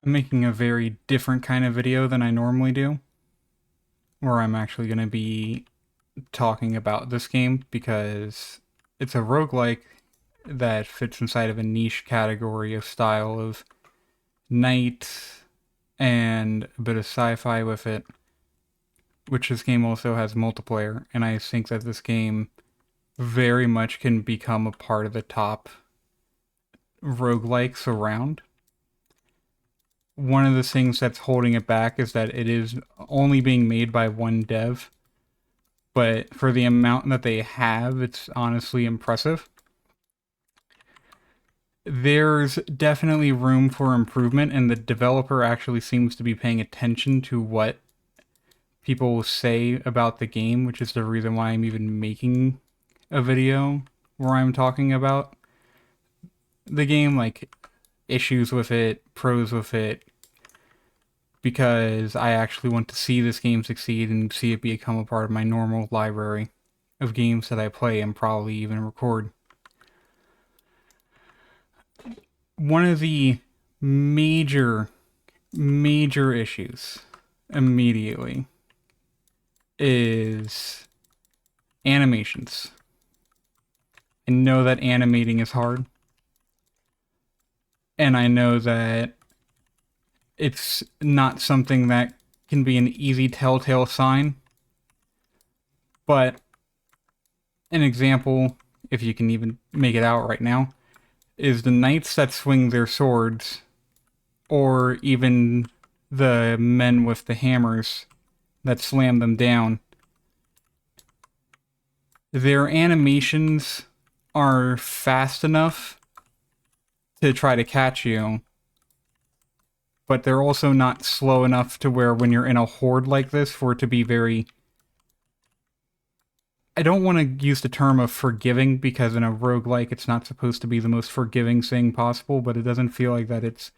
I'm making a very different kind of video than I normally do, where I'm actually going to be talking about this game because it's a roguelike that fits inside of a niche category of style of night and a bit of sci-fi with it, which this game also has multiplayer, and I think that this game very much can become a part of the top roguelikes around. One of the things that's holding it back is that it is only being made by one dev, but for the amount that they have, it's honestly impressive. There's definitely room for improvement, and the developer actually seems to be paying attention to what people say about the game, which is the reason why I'm even making a video where I'm talking about the game, like issues with it, pros with it, because I actually want to see this game succeed and see it become a part of my normal library of games that I play and probably even record. One of the major, major issues immediately is animations. I know that animating is hard, and I know that it's not something that can be an easy telltale sign, but an example, if you can even make it out right now, is the knights that swing their swords, or even the men with the hammers that slam them down. Their animations are fast enough to try to catch you, but they're also not slow enough to where when you're in a horde like this for it to be very... I don't want to use the term of forgiving because in a roguelike it's not supposed to be the most forgiving thing possible, but it doesn't feel like that it's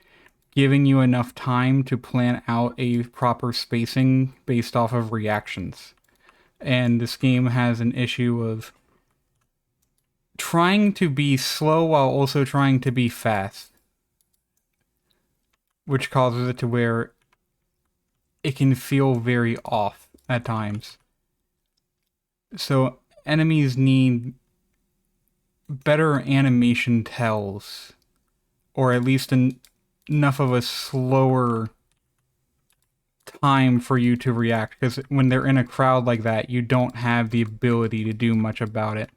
giving you enough time to plan out a proper spacing based off of reactions. And this game has an issue of trying to be slow while also trying to be fast, which causes it to where it can feel very off at times. So enemies need better animation tells, or at least enough of a slower time for you to react, because when they're in a crowd like that, you don't have the ability to do much about it.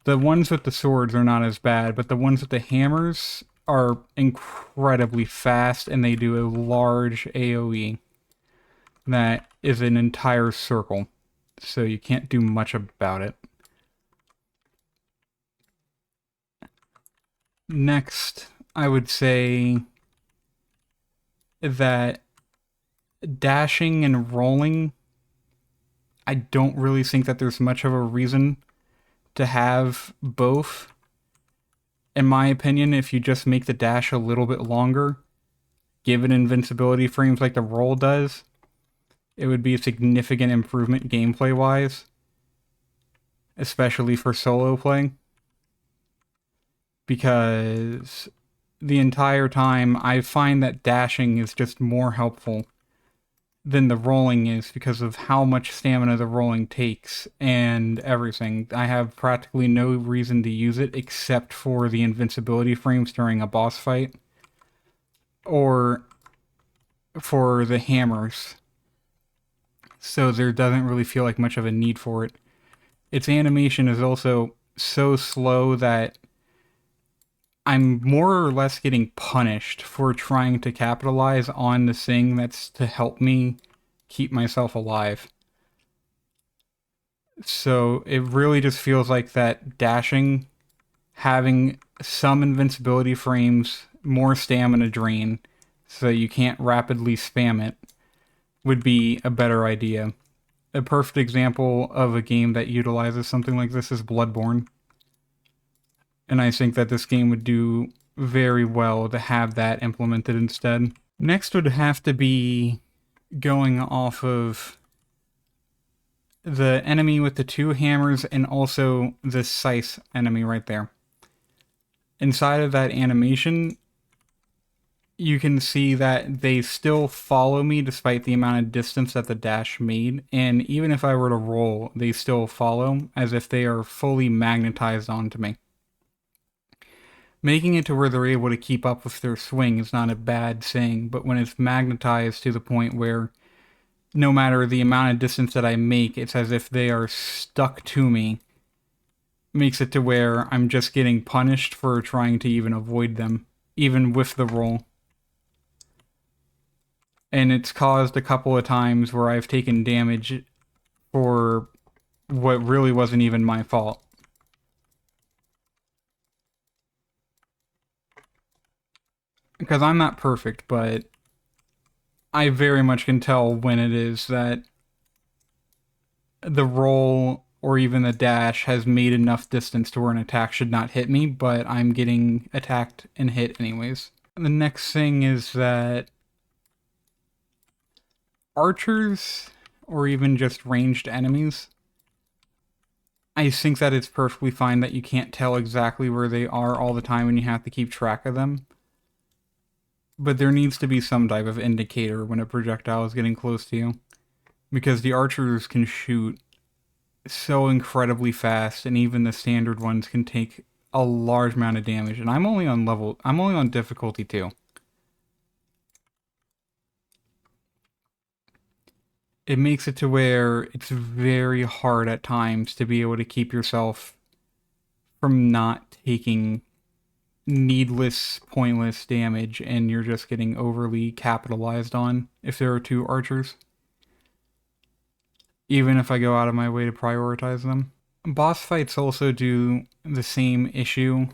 The ones with the swords are not as bad, but the ones with the hammers are incredibly fast, and they do a large AoE that is an entire circle, so you can't do much about it. Next, I would say that dashing and rolling, I don't really think that there's much of a reason to have both. In my opinion, if you just make the dash a little bit longer, give it invincibility frames like the roll does, it would be a significant improvement gameplay wise, especially for solo playing. Because the entire time I find that dashing is just more helpful than the rolling is because of how much stamina the rolling takes and everything. I have practically no reason to use it except for the invincibility frames during a boss fight or for the hammers. So there doesn't really feel like much of a need for it. Its animation is also so slow that I'm more or less getting punished for trying to capitalize on the thing that's to help me keep myself alive. So it really just feels like that dashing, having some invincibility frames, more stamina drain, so you can't rapidly spam it, would be a better idea. A perfect example of a game that utilizes something like this is Bloodborne. And I think that this game would do very well to have that implemented instead. Next would have to be going off of the enemy with the two hammers and also the scythe enemy right there. Inside of that animation, you can see that they still follow me despite the amount of distance that the dash made, and even if I were to roll, they still follow as if they are fully magnetized onto me. Making it to where they're able to keep up with their swing is not a bad thing, but when it's magnetized to the point where no matter the amount of distance that I make, it's as if they are stuck to me, makes it to where I'm just getting punished for trying to even avoid them, even with the roll. And it's caused a couple of times where I've taken damage for what really wasn't even my fault. Because I'm not perfect, but I very much can tell when it is that the roll or even the dash has made enough distance to where an attack should not hit me, but I'm getting attacked and hit anyways. The next thing is that archers, or even just ranged enemies, I think that it's perfectly fine that you can't tell exactly where they are all the time and you have to keep track of them. But there needs to be some type of indicator when a projectile is getting close to you. Because the archers can shoot so incredibly fast, and even the standard ones can take a large amount of damage. And I'm only on difficulty 2. It makes it to where it's very hard at times to be able to keep yourself from not taking needless, pointless damage, and you're just getting overly capitalized on if there are 2 archers. Even if I go out of my way to prioritize them. Boss fights also do the same issue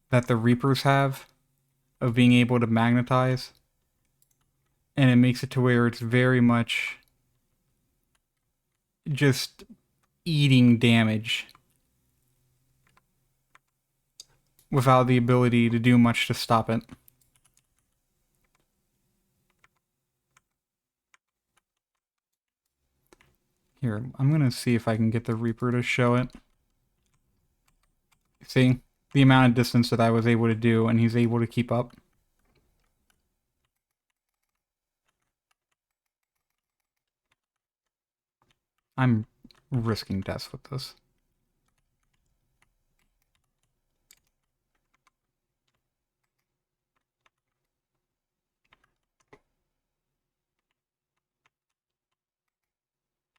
that the Reapers have of being able to magnetize. And it makes it to where it's very much just eating damage without the ability to do much to stop it. Here, I'm gonna see if I can get the Reaper to show it. See? The amount of distance that I was able to do, and he's able to keep up. I'm risking death with this.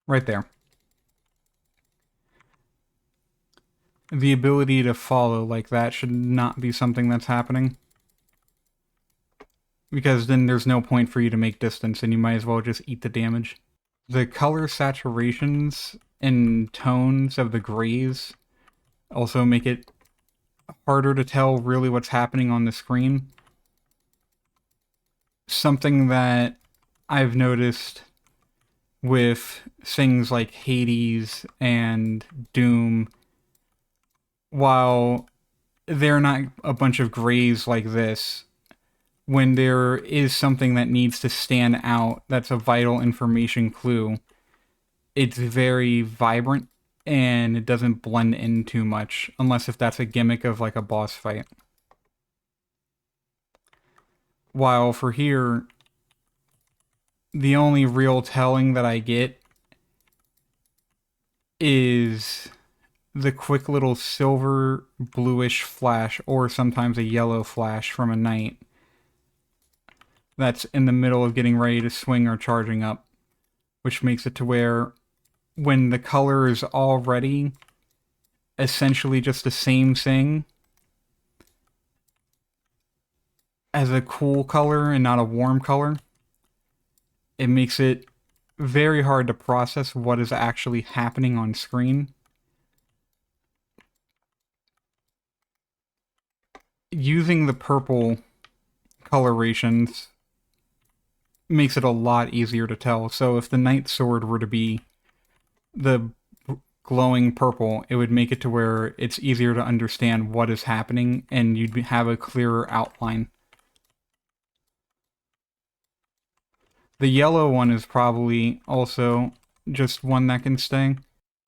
Right there. The ability to follow like that should not be something that's happening. Because then there's no point for you to make distance, and you might as well just eat the damage. The color saturations and tones of the grays also make it harder to tell really what's happening on the screen. Something that I've noticed with things like Hades and Doom, while they're not a bunch of grays like this, when there is something that needs to stand out that's a vital information clue, it's very vibrant and it doesn't blend in too much, unless if that's a gimmick of like a boss fight. While for here, the only real telling that I get is the quick little silver bluish flash, or sometimes a yellow flash from a knight that's in the middle of getting ready to swing or charging up, which makes it to where when the color is already essentially just the same thing as a cool color and not a warm color, it makes it very hard to process what is actually happening on screen. Using the purple colorations makes it a lot easier to tell. So if the Knight Sword were to be the glowing purple, it would make it to where it's easier to understand what is happening and you'd have a clearer outline. The yellow one is probably also just one that can stay.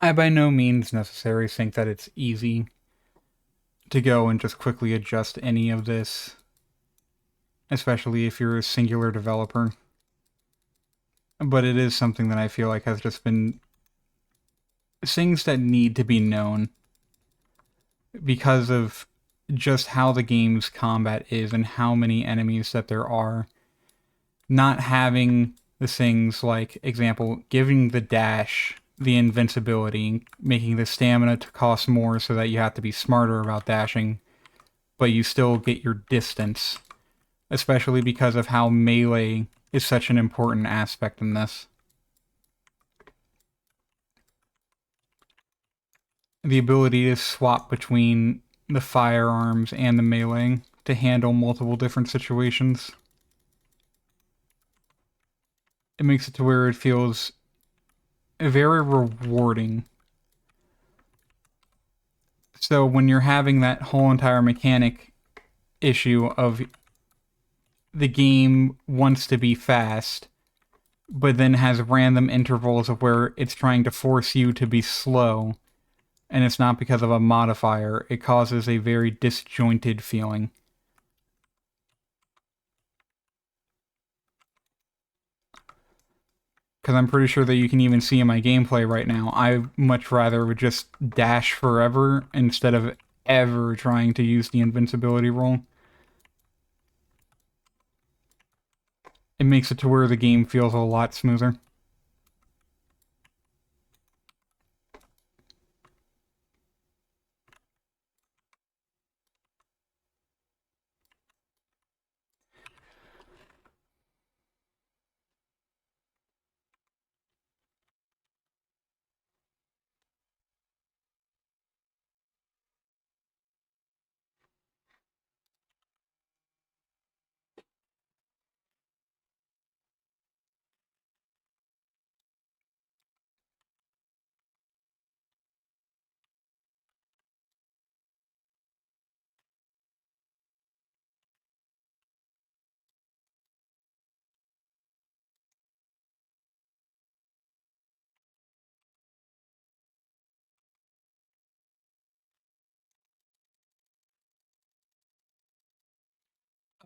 I by no means necessarily think that it's easy to go and just quickly adjust any of this especially if you're a singular developer. But it is something that I feel like has just been things that need to be known because of just how the game's combat is and how many enemies that there are. Not having the things like, example, giving the dash the invincibility, making the stamina to cost more so that you have to be smarter about dashing, but you still get your distance, especially because of how melee is such an important aspect in this. The ability to swap between the firearms and the melee to handle multiple different situations. It makes it to where it feels very rewarding. So when you're having that whole entire mechanic issue of the game wants to be fast, but then has random intervals of where it's trying to force you to be slow, and it's not because of a modifier, it causes a very disjointed feeling. Because I'm pretty sure that you can even see in my gameplay right now, I much rather would just dash forever instead of ever trying to use the invincibility roll. It makes it to where the game feels a lot smoother.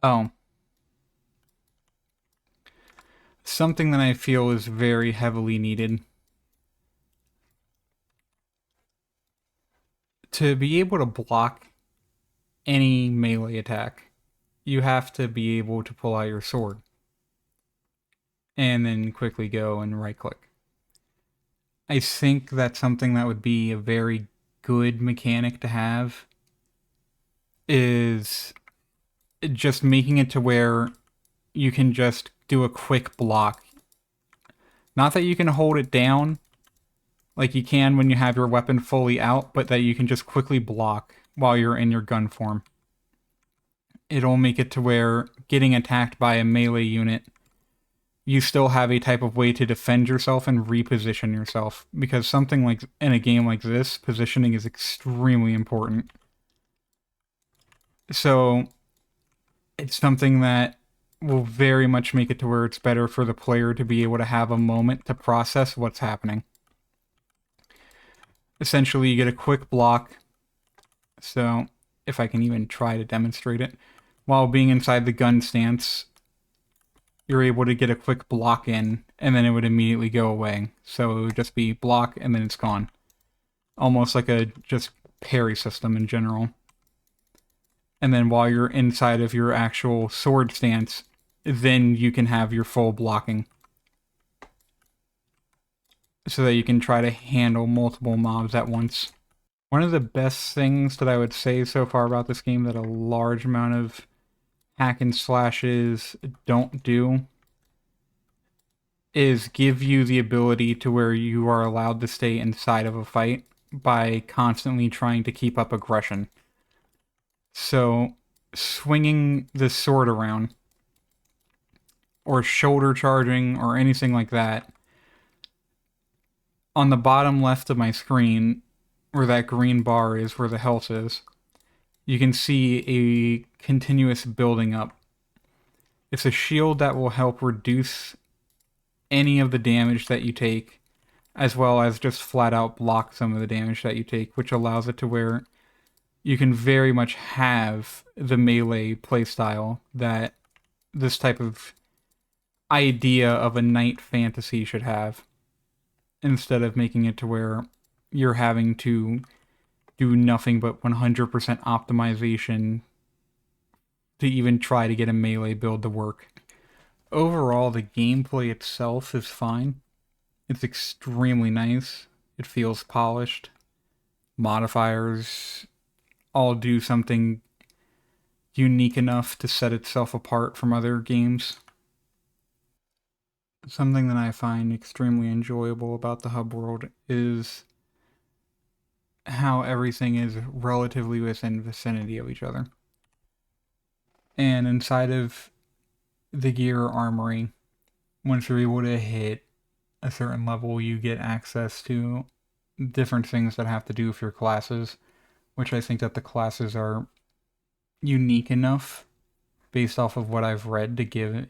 Oh, something that I feel is very heavily needed. To be able to block any melee attack, you have to be able to pull out your sword and then quickly go and right click. I think that's something that would be a very good mechanic to have, is just making it to where you can just do a quick block. Not that you can hold it down like you can when you have your weapon fully out, but that you can just quickly block while you're in your gun form. It'll make it to where getting attacked by a melee unit, you still have a type of way to defend yourself and reposition yourself. Because something like in a game like this, positioning is extremely important. So it's something that will very much make it to where it's better for the player to be able to have a moment to process what's happening. Essentially, you get a quick block. So, if I can even try to demonstrate it, while being inside the gun stance, you're able to get a quick block in, and then it would immediately go away. So it would just be block, and then it's gone. Almost like a just parry system in general. And then while you're inside of your actual sword stance, then you can have your full blocking. So that you can try to handle multiple mobs at once. One of the best things that I would say so far about this game that a large amount of hack and slashes don't do is give you the ability to where you are allowed to stay inside of a fight by constantly trying to keep up aggression. So, swinging the sword around, or shoulder charging, or anything like that, on the bottom left of my screen, where that green bar is, where the health is, you can see a continuous building up. It's a shield that will help reduce any of the damage that you take, as well as just flat out block some of the damage that you take, which allows it to where you can very much have the melee playstyle that this type of idea of a knight fantasy should have, instead of making it to where you're having to do nothing but 100% optimization to even try to get a melee build to work. Overall, the gameplay itself is fine. It's extremely nice. It feels polished. Modifiers all do something unique enough to set itself apart from other games. Something that I find extremely enjoyable about the hub world is how everything is relatively within vicinity of each other. And inside of the gear armory, once you're able to hit a certain level, you get access to different things that have to do with your classes, which I think that the classes are unique enough based off of what I've read to give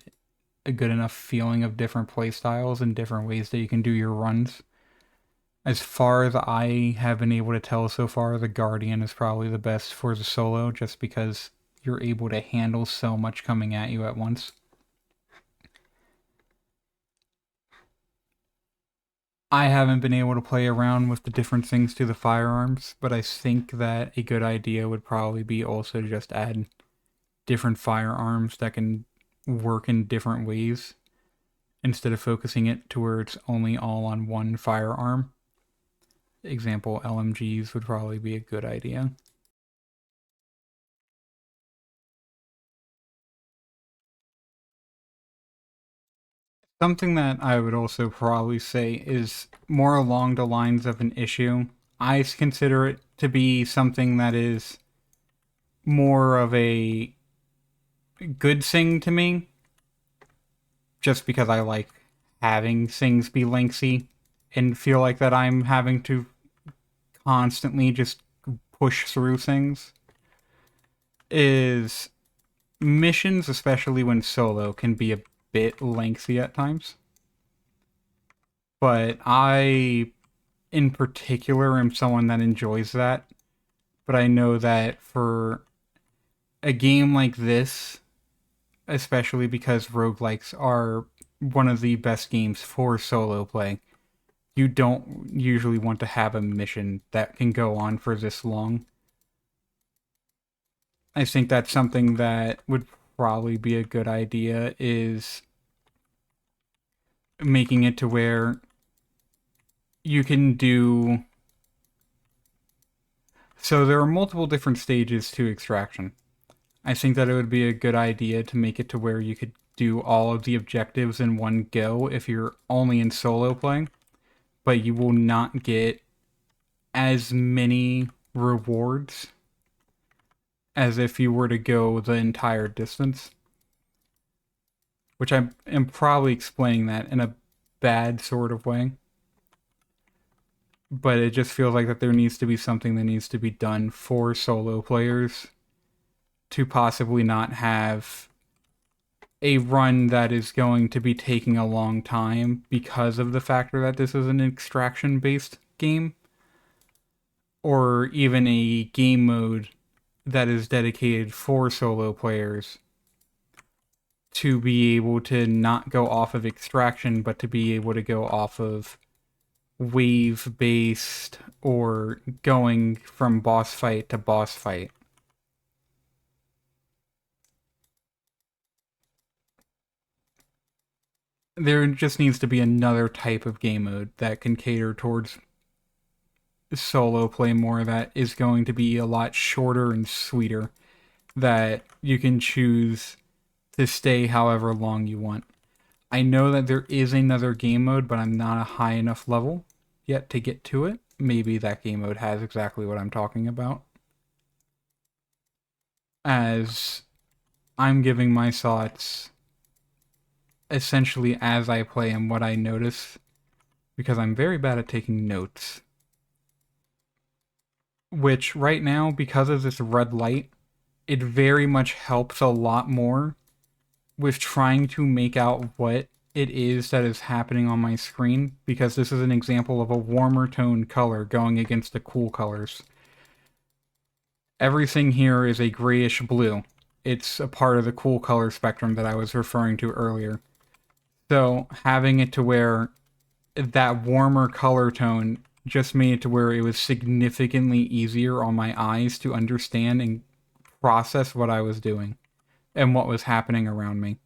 a good enough feeling of different playstyles and different ways that you can do your runs. As far as I have been able to tell so far, the Guardian is probably the best for the solo, just because you're able to handle so much coming at you at once. I haven't been able to play around with the different things to the firearms, but I think that a good idea would probably be also to just add different firearms that can work in different ways instead of focusing it to where it's only all on one firearm. Example, LMGs would probably be a good idea. Something that I would also probably say is more along the lines of an issue. I consider it to be something that is more of a good thing to me, just because I like having things be lengthy and feel like that I'm having to constantly just push through things, is missions, especially when solo, can be a bit lengthy at times. But I, in particular, am someone that enjoys that. But I know that for a game like this, especially because roguelikes are one of the best games for solo play, you don't usually want to have a mission that can go on for this long. I think that's something that would probably be a good idea, is making it to where you can do... So there are multiple different stages to extraction. I think that it would be a good idea to make it to where you could do all of the objectives in one go if you're only in solo playing, but you will not get as many rewards as if you were to go the entire distance. Which I am probably explaining that in a bad sort of way. But it just feels like that there needs to be something that needs to be done for solo players to possibly not have a run that is going to be taking a long time because of the factor that this is an extraction-based game, or even a game mode that is dedicated for solo players to be able to not go off of extraction, but to be able to go off of wave-based or going from boss fight to boss fight. There just needs to be another type of game mode that can cater towards solo play more, that is going to be a lot shorter and sweeter, that you can choose to stay however long you want. I know that there is another game mode, but I'm not a high enough level yet to get to it. Maybe that game mode has exactly what I'm talking about. As I'm giving my thoughts essentially as I play and what I notice, because I'm very bad at taking notes. Which right now, because of this red light, it very much helps a lot more with trying to make out what it is that is happening on my screen, because this is an example of a warmer tone color going against the cool colors. Everything here is a grayish blue. it's a part of the cool color spectrum that I was referring to earlier. So having it to where that warmer color tone just made it to where it was significantly easier on my eyes to understand and process what I was doing and what was happening around me.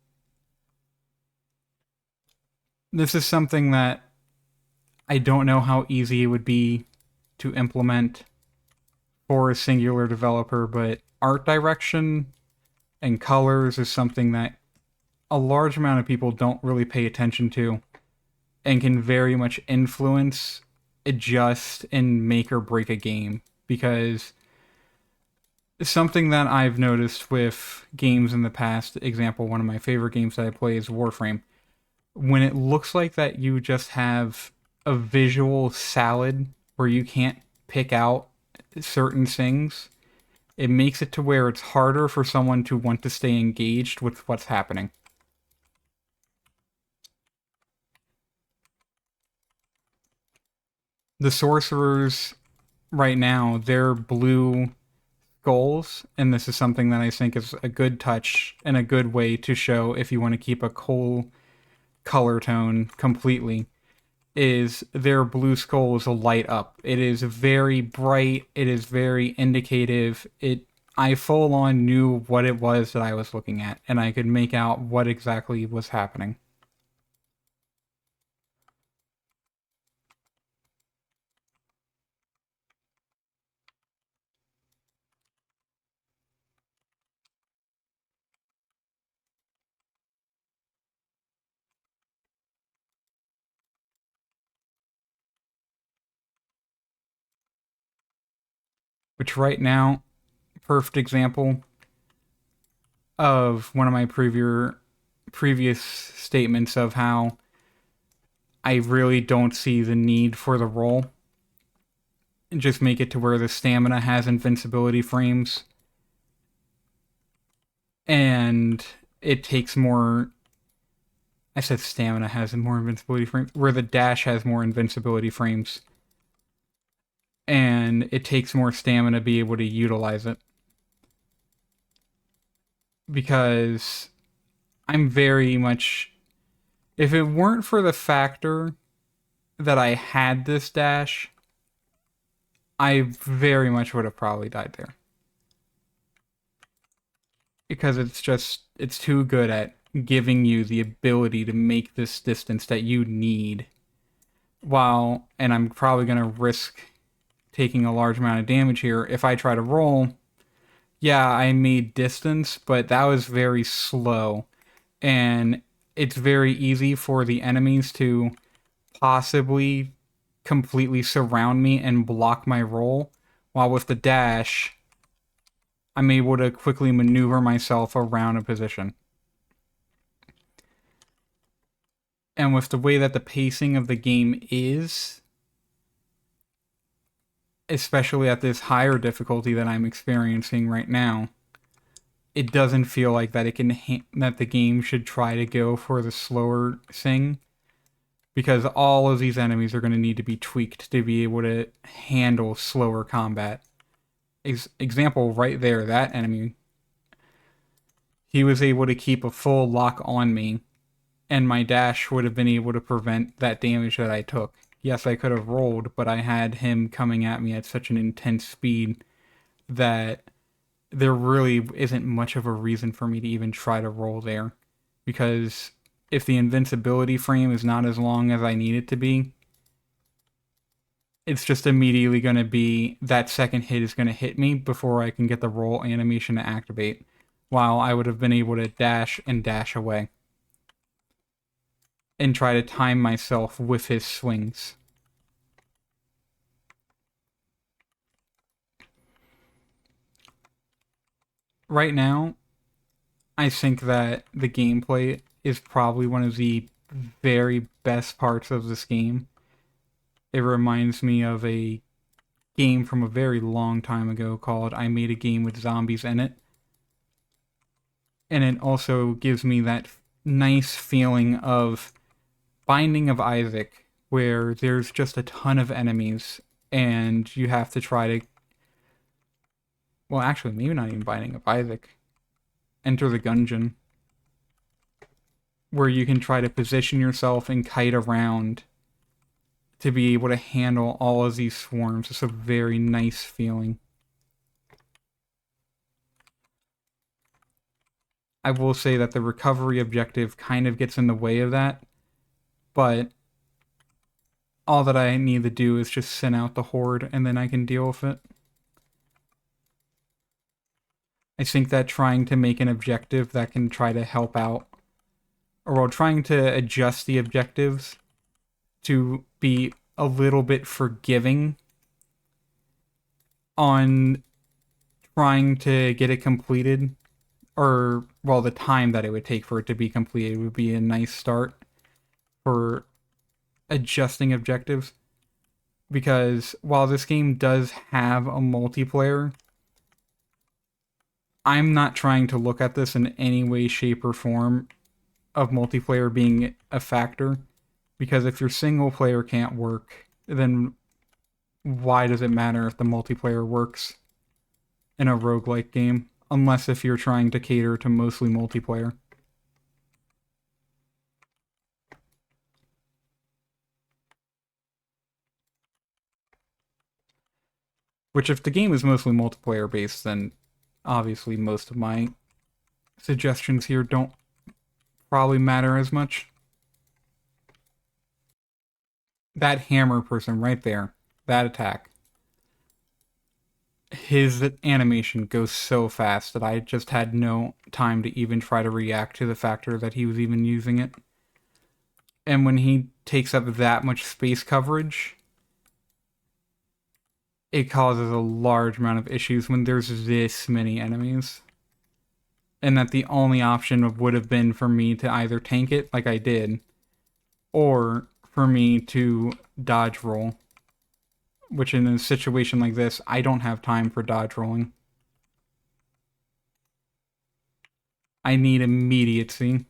This is something that I don't know how easy it would be to implement for a singular developer, but art direction and colors is something that a large amount of people don't really pay attention to and can very much influence, adjust, and make or break a game. Because something that I've noticed with games in the past, example, one of my favorite games that I play is Warframe. When it looks like that you just have a visual salad where you can't pick out certain things, it makes it to where it's harder for someone to want to stay engaged with what's happening. The sorcerers right now, they're blue skulls, and this is something that I think is a good touch and a good way to show if you want to keep a cool color tone completely. Is their blue skulls light up? It is very bright. It is very indicative. I full on knew what it was that I was looking at, and I could make out what exactly was happening. Which right now, perfect example of one of my previous statements of how I really don't see the need for the role. And just make it to where the stamina has invincibility frames and it takes more. I said stamina has more invincibility frames, where the dash has more invincibility frames, and it takes more stamina to be able to utilize it. Because I'm very much. If it weren't for the factor that I had this dash, I very much would have probably died there. Because it's too good at giving you the ability to make this distance that you need. And I'm probably going to risk taking a large amount of damage here. If I try to roll, yeah, I made distance, but that was very slow. And it's very easy for the enemies to possibly completely surround me and block my roll. While with the dash, I'm able to quickly maneuver myself around a position. And with the way that the pacing of the game is, especially at this higher difficulty that I'm experiencing right now, it doesn't feel like that that the game should try to go for the slower thing, because all of these enemies are going to need to be tweaked to be able to handle slower combat. Example right there, that enemy, he was able to keep a full lock on me, and my dash would have been able to prevent that damage that I took. Yes, I could have rolled, but I had him coming at me at such an intense speed that there really isn't much of a reason for me to even try to roll there. Because if the invincibility frame is not as long as I need it to be, it's just immediately going to be that second hit is going to hit me before I can get the roll animation to activate, while I would have been able to dash and dash away and try to time myself with his swings. Right now, I think that the gameplay is probably one of the very best parts of this game. It reminds me of a game from a very long time ago called I Made a Game with Zombies in It. And it also gives me that nice feeling of Binding of Isaac, where there's just a ton of enemies and you have to try to. Well, actually, maybe not even Binding of Isaac. Enter the Gungeon, where you can try to position yourself and kite around to be able to handle all of these swarms. It's a very nice feeling. I will say that the recovery objective kind of gets in the way of that, but all that I need to do is just send out the horde and then I can deal with it. I think that trying to make an objective that can try to help out, or well, trying to adjust the objectives to be a little bit forgiving on trying to get it completed, or, well, the time that it would take for it to be completed would be a nice start for adjusting objectives. Because while this game does have a multiplayer, I'm not trying to look at this in any way, shape, or form of multiplayer being a factor. Because if your single player can't work, then why does it matter if the multiplayer works in a roguelike game? Unless if you're trying to cater to mostly multiplayer. Which, if the game is mostly multiplayer based, then obviously most of my suggestions here don't probably matter as much. That hammer person right there, that attack, his animation goes so fast that I just had no time to even try to react to the factor that he was even using it. And when he takes up that much space coverage, it causes a large amount of issues when there's this many enemies. And that the only option would have been for me to either tank it like I did, or for me to dodge roll. Which in a situation like this, I don't have time for dodge rolling. I need immediacy.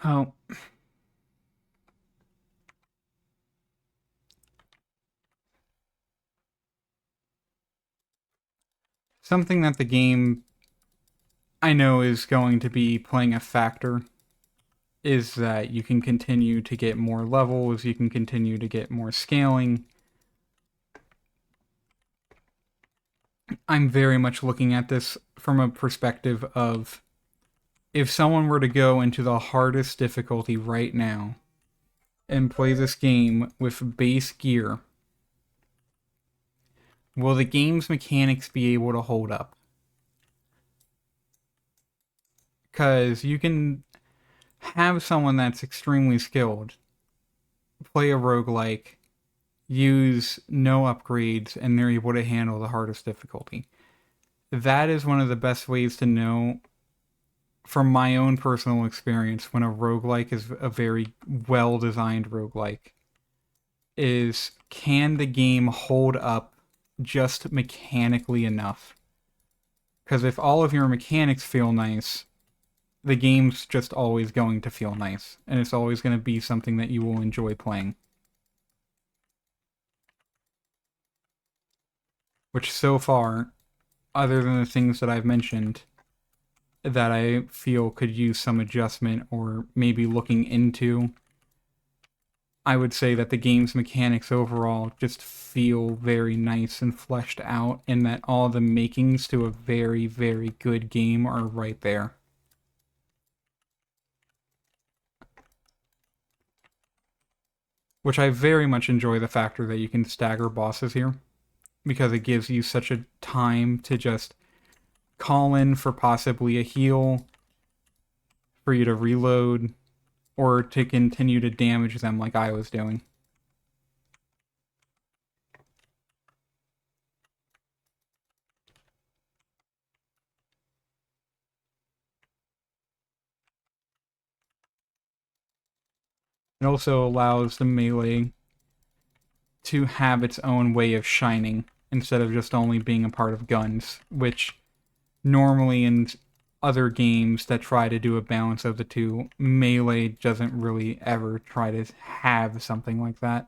Oh. Something that the game I know is going to be playing a factor is that you can continue to get more levels, you can continue to get more scaling. I'm very much looking at this from a perspective of if someone were to go into the hardest difficulty right now and play this game with base gear, will the game's mechanics be able to hold up? Because you can have someone that's extremely skilled play a roguelike, use no upgrades, and they're able to handle the hardest difficulty. That is one of the best ways to know from my own personal experience when a roguelike is a very well designed roguelike is can the game hold up just mechanically enough? Because if all of your mechanics feel nice, the game's just always going to feel nice, and it's always going to be something that you will enjoy playing. Which so far, other than the things that I've mentioned, that I feel could use some adjustment or maybe looking into, I would say that the game's mechanics overall just feel very nice and fleshed out, and that all the makings to a very, very good game are right there. Which I very much enjoy the factor that you can stagger bosses here, because it gives you such a time to just call in for possibly a heal, for you to reload, or to continue to damage them like I was doing. It also allows the melee to have its own way of shining instead of just only being a part of guns, which normally in other games that try to do a balance of the two, melee doesn't really ever try to have something like that.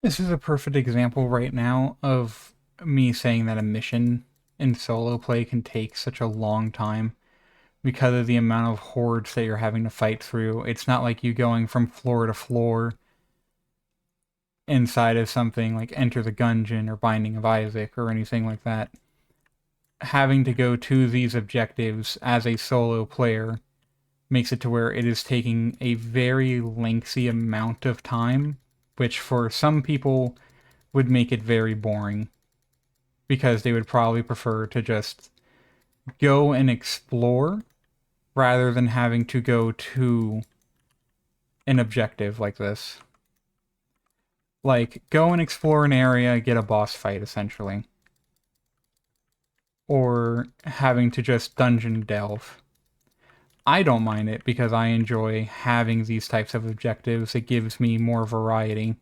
This is a perfect example right now of me saying that a mission in solo play can take such a long time because of the amount of hordes that you're having to fight through. It's not like you going from floor to floor inside of something like Enter the Gungeon or Binding of Isaac or anything like that. Having to go to these objectives as a solo player makes it to where it is taking a very lengthy amount of time, which for some people would make it very boring because they would probably prefer to just go and explore rather than having to go to an objective like this. Like, go and explore an area, get a boss fight, essentially. Or having to just dungeon delve. I don't mind it because I enjoy having these types of objectives. It gives me more variety.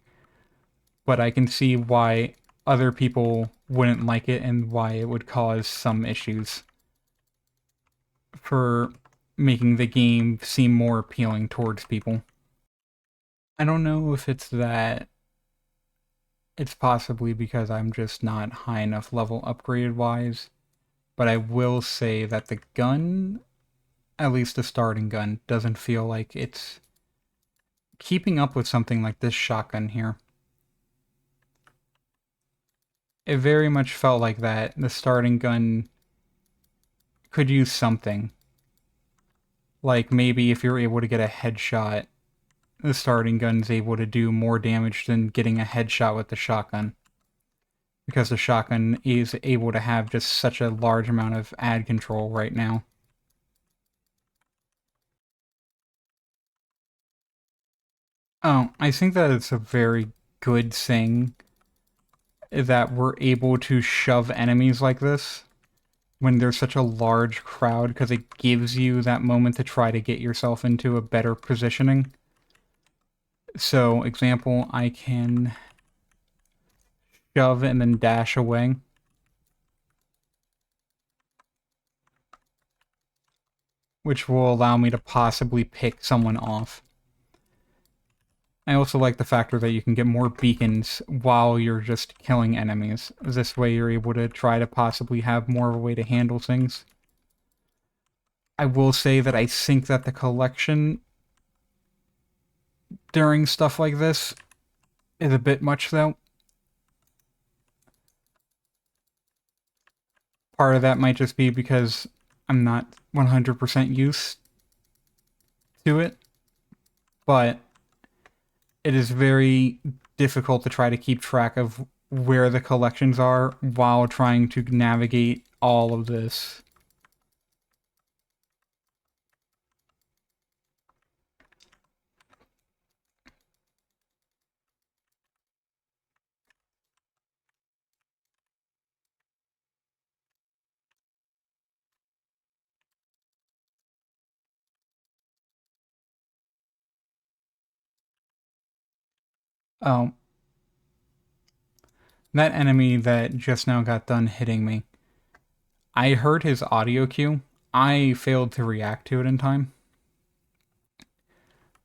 But I can see why other people wouldn't like it and why it would cause some issues for making the game seem more appealing towards people. I don't know if it's that. It's possibly because I'm just not high enough level upgraded wise. But I will say that the gun, at least the starting gun, doesn't feel like it's keeping up with something like this shotgun here. It very much felt like that. The starting gun could use something. Like maybe if you're able to get a headshot, the starting gun's able to do more damage than getting a headshot with the shotgun. Because the shotgun is able to have just such a large amount of ad control right now. Oh, I think that it's a very good thing that we're able to shove enemies like this when there's such a large crowd because it gives you that moment to try to get yourself into a better positioning. So, example, I can shove and then dash away. Which will allow me to possibly pick someone off. I also like the factor that you can get more beacons while you're just killing enemies. This way you're able to try to possibly have more of a way to handle things. I will say that I think that the collection during stuff like this is a bit much, though. Part of that might just be because I'm not 100% used to it, but it is very difficult to try to keep track of where the collections are while trying to navigate all of this. Oh, that enemy that just now got done hitting me. I heard his audio cue. I failed to react to it in time.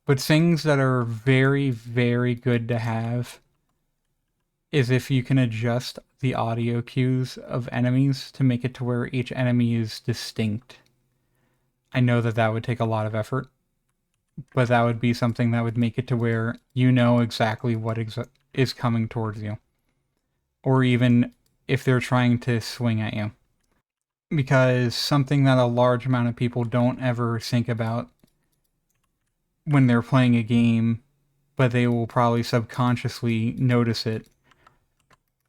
But things that are very, very good to have is if you can adjust the audio cues of enemies to make it to where each enemy is distinct. I know that that would take a lot of effort, but that would be something that would make it to where you know exactly what is coming towards you. Or even if they're trying to swing at you. Because something that a large amount of people don't ever think about when they're playing a game, but they will probably subconsciously notice it,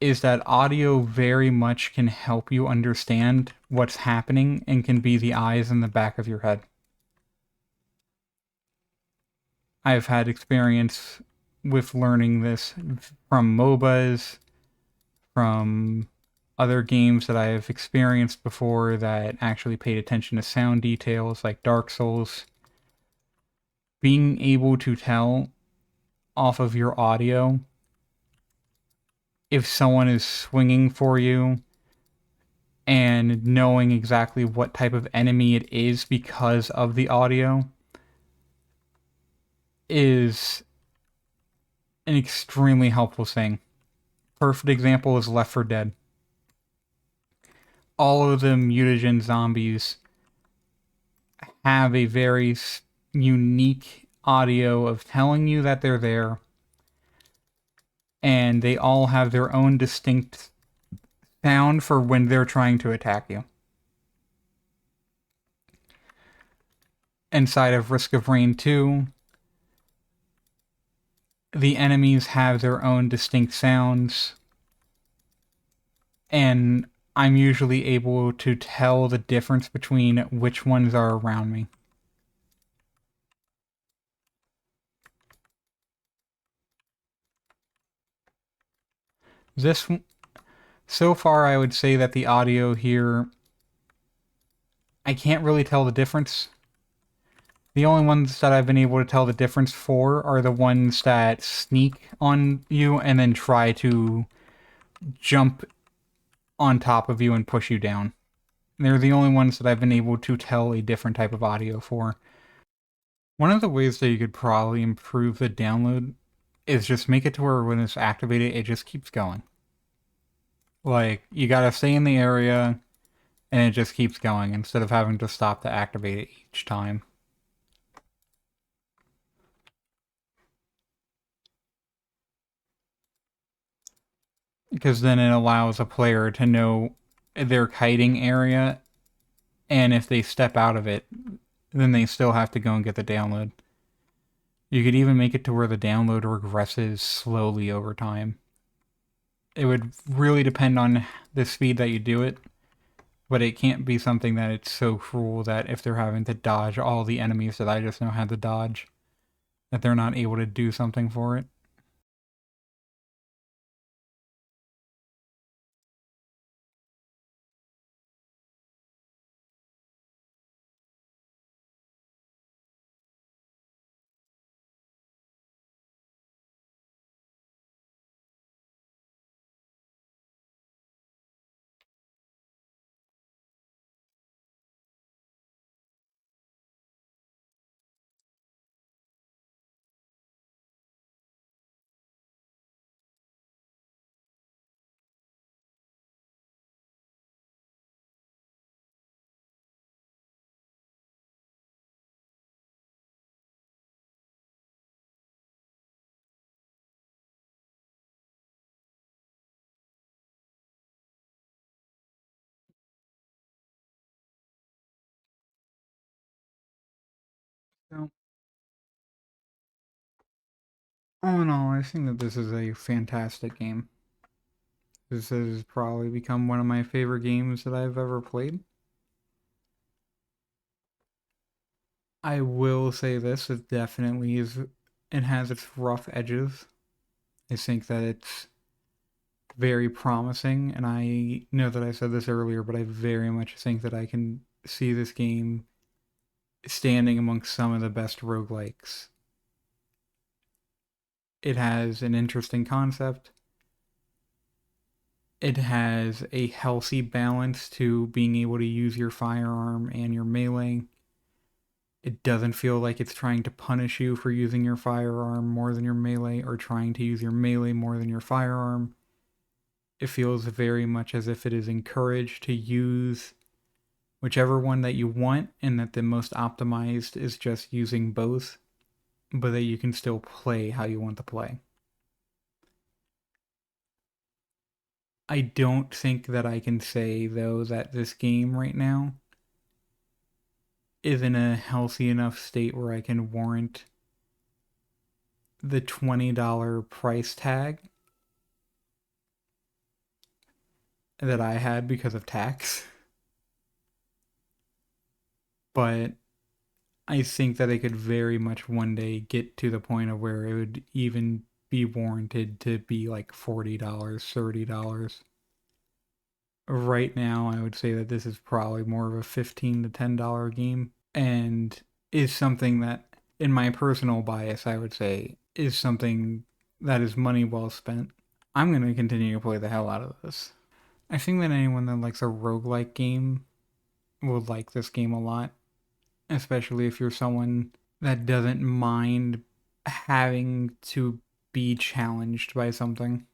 is that audio very much can help you understand what's happening and can be the eyes in the back of your head. I've had experience with learning this from MOBAs, from other games that I've experienced before that actually paid attention to sound details, like Dark Souls. being able to tell off of your audio if someone is swinging for you and knowing exactly what type of enemy it is because of the audio is an extremely helpful thing. Perfect example is Left 4 Dead. All of the mutagen zombies have a very unique audio of telling you that they're there, and they all have their own distinct sound for when they're trying to attack you. Inside of Risk of Rain 2, the enemies have their own distinct sounds, and I'm usually able to tell the difference between which ones are around me. This, so far, I would say that the audio here, I can't really tell the difference. The only ones that I've been able to tell the difference for are the ones that sneak on you and then try to jump on top of you and push you down. They're the only ones that I've been able to tell a different type of audio for. One of the ways that you could probably improve the download is just make it to where when it's activated, it just keeps going. Like, you gotta stay in the area, and it just keeps going instead of having to stop to activate it each time. Because then it allows a player to know their kiting area, and if they step out of it, then they still have to go and get the download. You could even make it to where the download regresses slowly over time. It would really depend on the speed that you do it, but it can't be something that it's so cruel that if they're having to dodge all the enemies that I just know how to dodge, that they're not able to do something for it. So, all in all, I think that this is a fantastic game. This has probably become one of my favorite games that I've ever played. I will say this, it definitely is, it has its rough edges. I think that it's very promising, and I know that I said this earlier, but I very much think that I can see this game standing amongst some of the best roguelikes. It has an interesting concept. It has a healthy balance to being able to use your firearm and your melee. It doesn't feel like it's trying to punish you for using your firearm more than your melee or trying to use your melee more than your firearm. It feels very much as if it is encouraged to use whichever one that you want, and that the most optimized is just using both, but that you can still play how you want to play. I don't think that I can say, though, that this game right now is in a healthy enough state where I can warrant the $20 price tag that I had because of tax. But I think that I could very much one day get to the point of where it would even be warranted to be like $40, $30. Right now, I would say that this is probably more of a $15 to $10 game, and is something that in my personal bias, I would say, is something that is money well spent. I'm going to continue to play the hell out of this. I think that anyone that likes a roguelike game will like this game a lot, especially if you're someone that doesn't mind having to be challenged by something.